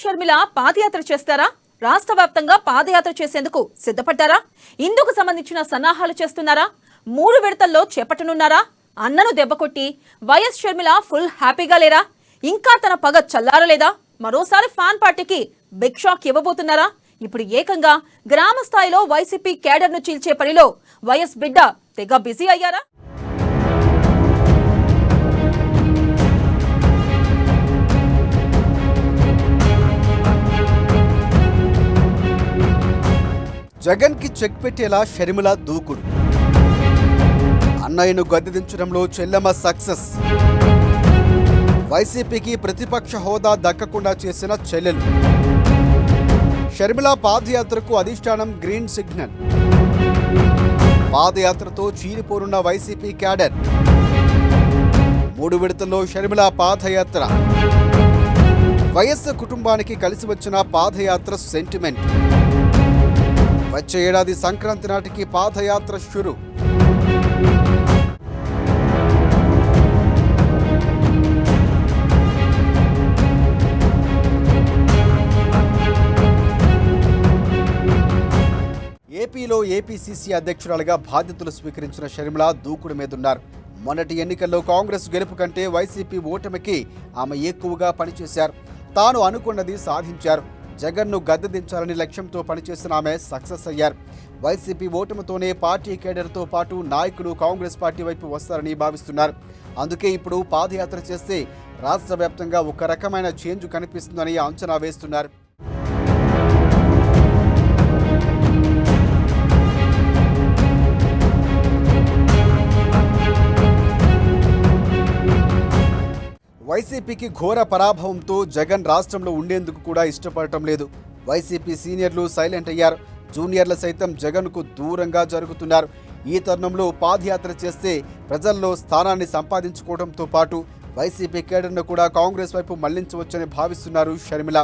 షర్మిల పాదయాత్ర చేస్తారా? రాష్ట్ర వ్యాప్తంగా పాదయాత్ర చేసేందుకు సిద్ధపడ్డారా? ఇందుకు సంబంధించిన సన్నాహాలు చేస్తున్నారా? 3 విడతల్లో చేపట్టనున్నారా? అన్నను దెబ్బకొట్టి వైఎస్ షర్మిల ఫుల్ హ్యాపీగా లేరా? ఇంకా తన పగ చల్లారలేదా? మరోసారి ఫ్యాన్ పార్టీకి బిగ్ షాక్ ఇవ్వబోతున్నారా? ఇప్పుడు ఏకంగా గ్రామ స్థాయిలో వైసీపీ కేడర్ ను చీల్చే పనిలో వైఎస్ బిడ్డ తెగ బిజీ అయ్యారా? జగన్ కి చెక్ పెట్టేలా షర్మిల దూకుడు. అన్నయ్యను గద్దెదించడంలో చెల్లెమ్మ సక్సెస్. వైసీపీకి ప్రతిపక్ష హోదా దక్కకుండా చేసిన చెల్లెలు. షర్మిల పాదయాత్రకు అధిష్టానం గ్రీన్ సిగ్నల్. పాదయాత్రతో చీలిపోనున్న వైసీపీ క్యాడర్. 3 విడతల్లో షర్మిల పాదయాత్ర. వైఎస్ కుటుంబానికి కలిసి వచ్చిన పాదయాత్ర సెంటిమెంట్. వచ్చే ఏడాది సంక్రాంతి నాటికి పాదయాత్ర షురు. ఏపీలో ఏపీసీసీ అధ్యక్షురాలుగా బాధ్యతలు స్వీకరించిన షర్మిల దూకుడు మీదున్నారు. మొన్నటి ఎన్నికల్లో కాంగ్రెస్ గెలుపు కంటే వైసీపీ ఓటమికి ఆమె ఎక్కువగా పనిచేశారు. తాను అనుకున్నది సాధించారు. జగన్ను గద్దెదించాలని లక్ష్యంతో పనిచేసిన ఆమె సక్సెస్ అయ్యారు. వైసీపీ ఓటమితోనే పార్టీ కేడర్తో పాటు నాయకులు కాంగ్రెస్ పార్టీ వైపు వస్తారని భావిస్తున్నారు. అందుకే ఇప్పుడు పాదయాత్ర చేస్తే రాష్ట్ర వ్యాప్తంగా ఒక రకమైన చేంజ్ కనిపిస్తుందని అంచనా వేస్తున్నారు. వైసీపీకి ఘోర పరాభవంతో జగన్ రాష్ట్రంలో ఉండేందుకు కూడా ఇష్టపడటం లేదు. వైసీపీ సీనియర్లు సైలెంట్ అయ్యారు. జూనియర్లు సైతం జగన్కు దూరంగా జరుగుతున్నారు. ఈ తరుణంలో పాదయాత్ర చేస్తే ప్రజల్లో స్థానాన్ని సంపాదించుకోవడంతో పాటు వైసీపీ కేడర్ను కూడా కాంగ్రెస్ వైపు మళ్లించవచ్చని భావిస్తున్నారు షర్మిల.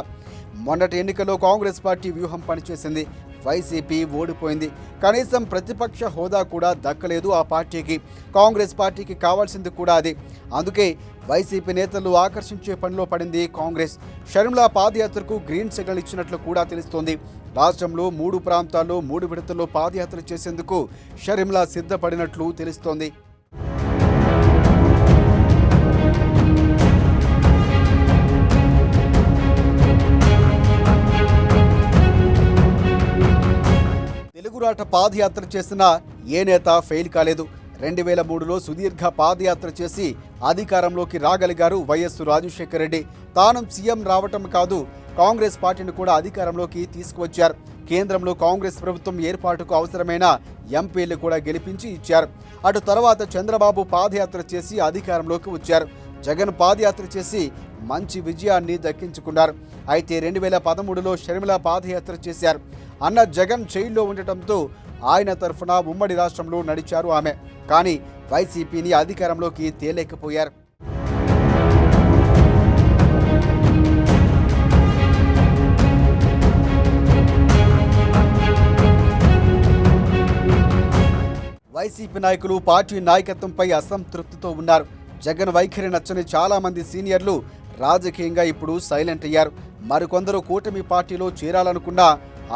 మొన్నటి ఎన్నికల్లో కాంగ్రెస్ పార్టీ వ్యూహం పనిచేసింది. వైసీపీ ఓడిపోయింది. కనీసం ప్రతిపక్ష హోదా కూడా దక్కలేదు ఆ పార్టీకి. కాంగ్రెస్ పార్టీకి కావాల్సింది కూడా అదే. అందుకే వైసీపీ నేతలు ఆకర్షించే పనిలో పడింది కాంగ్రెస్. షర్మిల పాదయాత్రకు గ్రీన్ సిగ్నల్ ఇచ్చినట్లు కూడా తెలుస్తోంది. రాష్ట్రంలో 3 ప్రాంతాల్లో 3 విడతల్లో పాదయాత్ర చేసేందుకు షర్మిల సిద్ధపడినట్లు తెలుస్తోంది. తెలుగురాట పాదయాత్ర చేసిన ఏ నేత ఫెయిల్ కాలేదు. 2003లో సుదీర్ఘ పాదయాత్ర చేసి అధికారంలోకి రాగలిగారు వైఎస్ రాజశేఖర రెడ్డి. తాను సీఎం రావటం కాదు, కాంగ్రెస్ పార్టీని కూడా అధికారంలోకి తీసుకువచ్చారు. కేంద్రంలో కాంగ్రెస్ ప్రభుత్వం ఏర్పాటుకు అవసరమైన ఎంపీలు కూడా గెలిపించి ఇచ్చారు. అటు తర్వాత చంద్రబాబు పాదయాత్ర చేసి అధికారంలోకి వచ్చారు. జగన్ పాదయాత్ర చేసి మంచి విజయాన్ని దక్కించుకున్నారు. అయితే 2013లో షర్మిల పాదయాత్ర చేశారు. అన్న జగన్ జైల్లో ఉండటంతో ఆయన తరఫున ఉమ్మడి రాష్ట్రంలో నడిచారు ఆమె. కానీ వైసీపీని అధికారంలోకి తేలేకపోయారు. వైసీపీ నాయకులు పార్టీ నాయకత్వంపై అసంతృప్తితో ఉన్నారు. జగన్ వైఖరి నచ్చని చాలా మంది సీనియర్లు రాజకీయంగా ఇప్పుడు సైలెంట్ అయ్యారు. మరికొందరు కూటమి పార్టీలో చేరాలనుకున్నా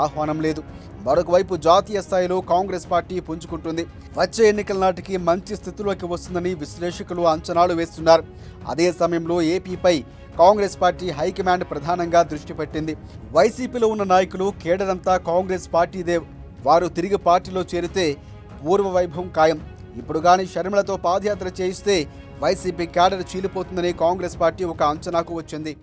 ఆహ్వానం లేదు. మరొక వైపు జాతీయ స్థాయిలో కాంగ్రెస్ పార్టీ పుంజుకుంటుంది. వచ్చే ఎన్నికల నాటికి మంచి స్థితిలోకి వస్తుందని విశ్లేషకులు అంచనాలు వేస్తున్నారు. అదే సమయంలో ఏపీపై కాంగ్రెస్ పార్టీ హైకమాండ్ ప్రధానంగా దృష్టి పెట్టింది. వైసీపీలో ఉన్న నాయకులు కేడరంతా కాంగ్రెస్ పార్టీదే. వారు తిరిగి పార్టీలో చేరితే పూర్వ వైభవం ఖాయం. ఇప్పుడు కానీ షర్మిలతో పాదయాత్ర చేయిస్తే వైసీపీ క్యాడర్ చీలిపోతుందని కాంగ్రెస్ పార్టీ ఒక అంచనాకు వచ్చింది.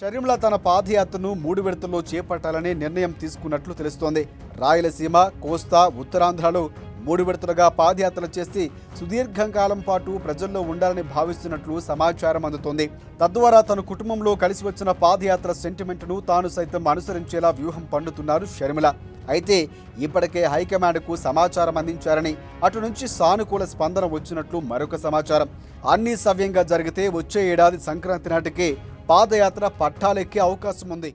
షర్మిల తన పాదయాత్రను 3 విడతల్లో చేపట్టాలనే నిర్ణయం తీసుకున్నట్లు తెలుస్తోంది. రాయలసీమ, కోస్తా, ఉత్తరాంధ్రలో 3 విడతలుగా పాదయాత్ర చేసి సుదీర్ఘకాలం పాటు ప్రజల్లో ఉండాలని భావిస్తున్నట్లు సమాచారం అందుతోంది. తద్వారా తన కుటుంబంలో కలిసి వచ్చిన పాదయాత్ర సెంటిమెంట్ను తాను సైతం అనుసరించేలా వ్యూహం పన్నుతున్నారు షర్మిల. అయితే ఇప్పటికే హైకమాండ్కు సమాచారం అందించారని, అటు నుంచి సానుకూల స్పందన వచ్చినట్లు మరొక సమాచారం. అన్నీ సవ్యంగా జరిగితే వచ్చే ఏడాది సంక్రాంతి నాటికే పాదయాత్ర పట్టాలెక్కే అవకాశం ఉంది.